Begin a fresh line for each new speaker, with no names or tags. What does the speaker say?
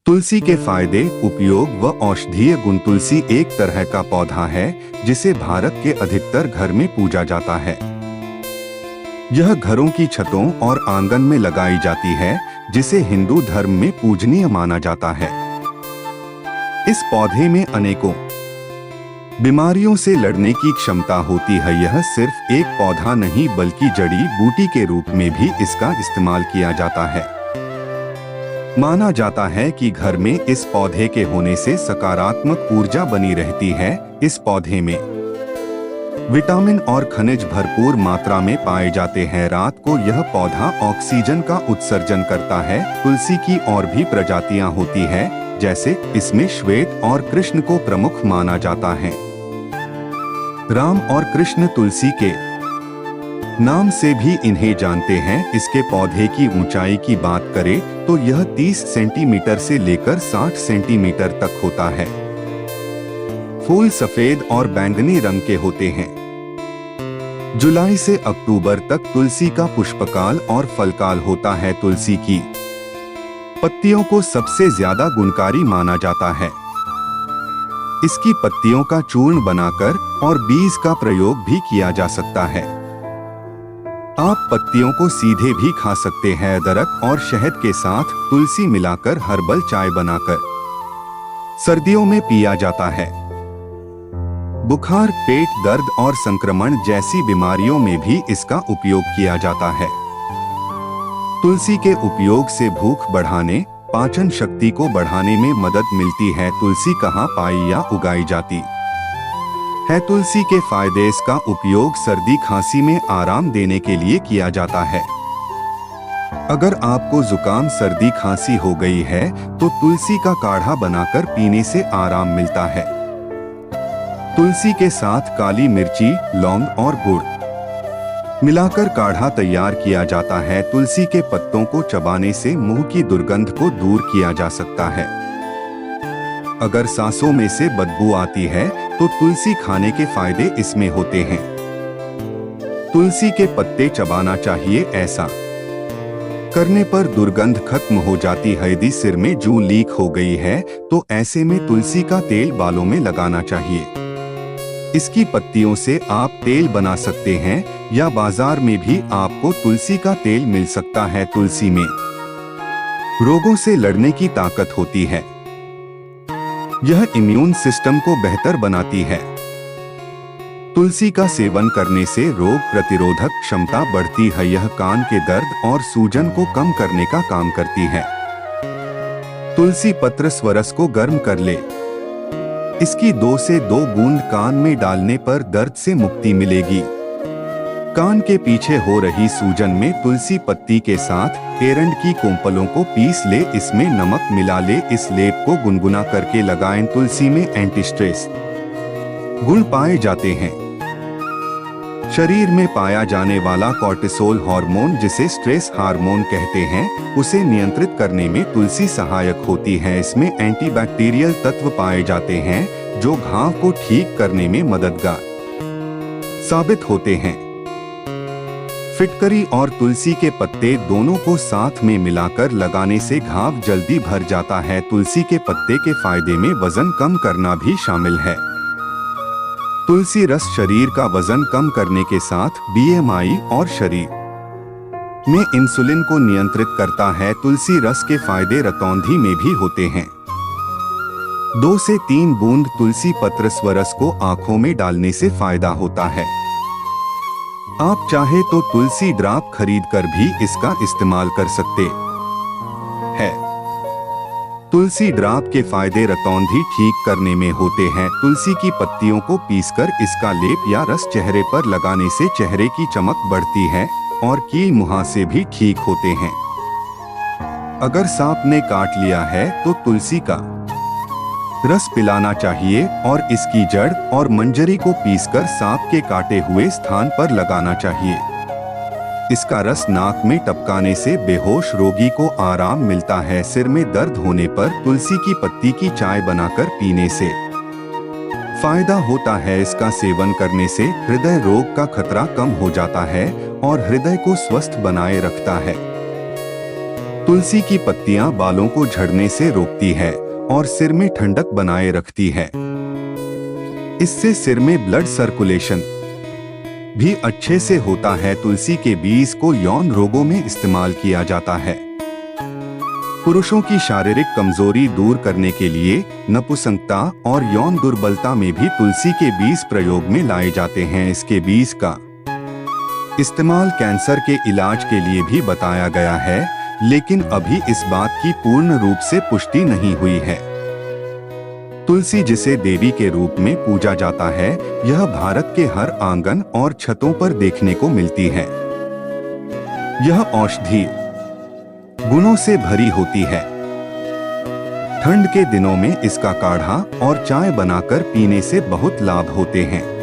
तुलसी के फायदे, उपयोग व औषधीय गुण। तुलसी एक तरह का पौधा है जिसे भारत के अधिकतर घर में पूजा जाता है। यह घरों की छतों और आंगन में लगाई जाती है, जिसे हिंदू धर्म में पूजनीय माना जाता है। इस पौधे में अनेकों बीमारियों से लड़ने की क्षमता होती है। यह सिर्फ एक पौधा नहीं बल्कि जड़ी बूटी के रूप में भी इसका इस्तेमाल किया जाता है। माना जाता है कि घर में इस पौधे के होने से सकारात्मक ऊर्जा बनी रहती है। इस पौधे में विटामिन और खनिज भरपूर मात्रा में पाए जाते हैं। रात को यह पौधा ऑक्सीजन का उत्सर्जन करता है। तुलसी की और भी प्रजातियां होती है, जैसे इसमें श्वेत और कृष्ण को प्रमुख माना जाता है। राम और कृष्ण तुलसी के नाम से भी इन्हें जानते हैं। इसके पौधे की ऊंचाई की बात करें तो यह 30 सेंटीमीटर से लेकर 60 सेंटीमीटर तक होता है। फूल सफेद और बैंगनी रंग के होते हैं। जुलाई से अक्टूबर तक तुलसी का पुष्पकाल और फलकाल होता है। तुलसी की पत्तियों को सबसे ज्यादा गुणकारी माना जाता है। इसकी पत्तियों का चूर्ण बनाकर और बीज का प्रयोग भी किया जा सकता है। आप पत्तियों को सीधे भी खा सकते हैं। अदरक और शहद के साथ तुलसी मिलाकर हर्बल चाय बनाकर सर्दियों में पिया जाता है। बुखार, पेट दर्द और संक्रमण जैसी बीमारियों में भी इसका उपयोग किया जाता है। तुलसी के उपयोग से भूख बढ़ाने, पाचन शक्ति को बढ़ाने में मदद मिलती है। तुलसी कहाँ पाई या उगाई जाती है? तुलसी के फायदे। इसका उपयोग सर्दी खांसी में आराम देने के लिए किया जाता है। अगर आपको जुकाम, सर्दी, खांसी हो गई है तो तुलसी का काढ़ा बनाकर पीने से आराम मिलता है। तुलसी के साथ काली मिर्ची, लौंग और गुड़ मिलाकर काढ़ा तैयार किया जाता है। तुलसी के पत्तों को चबाने से मुंह की दुर्गंध को दूर किया जा सकता है। अगर सांसों में से बदबू आती है तो तुलसी खाने के फायदे इसमें होते हैं। तुलसी के पत्ते चबाना चाहिए। ऐसा करने पर दुर्गंध खत्म हो जाती है। यदि सिर में जूं लीक हो गई है तो ऐसे में तुलसी का तेल बालों में लगाना चाहिए। इसकी पत्तियों से आप तेल बना सकते हैं या बाजार में भी आपको तुलसी का तेल मिल सकता है। तुलसी में रोगों से लड़ने की ताकत होती है। यह इम्यून सिस्टम को बेहतर बनाती है। तुलसी का सेवन करने से रोग प्रतिरोधक क्षमता बढ़ती है। यह कान के दर्द और सूजन को कम करने का काम करती है। तुलसी पत्र स्वरस को गर्म कर ले। इसकी 2 से 2 बूंद कान में डालने पर दर्द से मुक्ति मिलेगी। कान के पीछे हो रही सूजन में तुलसी पत्ती के साथ एरंड की कोंपलों को पीस ले। इसमें नमक मिला ले। इस लेप को गुनगुना करके लगाएं। तुलसी में एंटी स्ट्रेस गुण पाए जाते हैं। शरीर में पाया जाने वाला कॉर्टिसोल हार्मोन, जिसे स्ट्रेस हार्मोन कहते हैं, उसे नियंत्रित करने में तुलसी सहायक होती है। इसमें एंटीबैक्टीरियल तत्व पाए जाते हैं जो घाव को ठीक करने में मददगार साबित होते हैं। फिटकरी और तुलसी के पत्ते दोनों को साथ में मिलाकर लगाने से घाव जल्दी भर जाता है। तुलसी के पत्ते के फायदे में वजन कम करना भी शामिल है। तुलसी रस शरीर का वजन कम करने के साथ बीएमआई और शरीर में इंसुलिन को नियंत्रित करता है। तुलसी रस के फायदे रतौंधी में भी होते हैं। 2 से 3 बूंद तुलसी पत्र स्वरस को आंखों में डालने से फायदा होता है। आप चाहे तो तुलसी ड्राप खरीदकर भी इसका इस्तेमाल कर सकते हैं। तुलसी ड्राप के फायदे रतौंधी ठीक करने में होते हैं। तुलसी की पत्तियों को पीसकर इसका लेप या रस चेहरे पर लगाने से चेहरे की चमक बढ़ती है और कील मुहासे भी ठीक होते हैं। अगर सांप ने काट लिया है तो तुलसी का रस पिलाना चाहिए और इसकी जड़ और मंजरी को पीसकर सांप के काटे हुए स्थान पर लगाना चाहिए। इसका रस नाक में टपकाने से बेहोश रोगी को आराम मिलता है। सिर में दर्द होने पर तुलसी की पत्ती की चाय बनाकर पीने से फायदा होता है। इसका सेवन करने से हृदय रोग का खतरा कम हो जाता है और हृदय को स्वस्थ बनाए रखता है। तुलसी की पत्तियां बालों को झड़ने से रोकती है और सिर में ठंडक बनाए रखती है। इससे सिर में ब्लड सर्कुलेशन भी अच्छे से होता है। तुलसी के बीज को यौन रोगों में इस्तेमाल किया जाता है। पुरुषों की शारीरिक कमजोरी दूर करने के लिए नपुंसकता और यौन दुर्बलता में भी तुलसी के बीज प्रयोग में लाए जाते हैं। इसके बीज का इस्तेमाल कैंसर के इलाज के लिए भी बताया गया है, लेकिन अभी इस बात की पूर्ण रूप से पुष्टि नहीं हुई है। तुलसी जिसे देवी के रूप में पूजा जाता है, यह भारत के हर आंगन और छतों पर देखने को मिलती है। यह औषधीय गुणों से भरी होती है। ठंड के दिनों में इसका काढ़ा और चाय बनाकर पीने से बहुत लाभ होते हैं।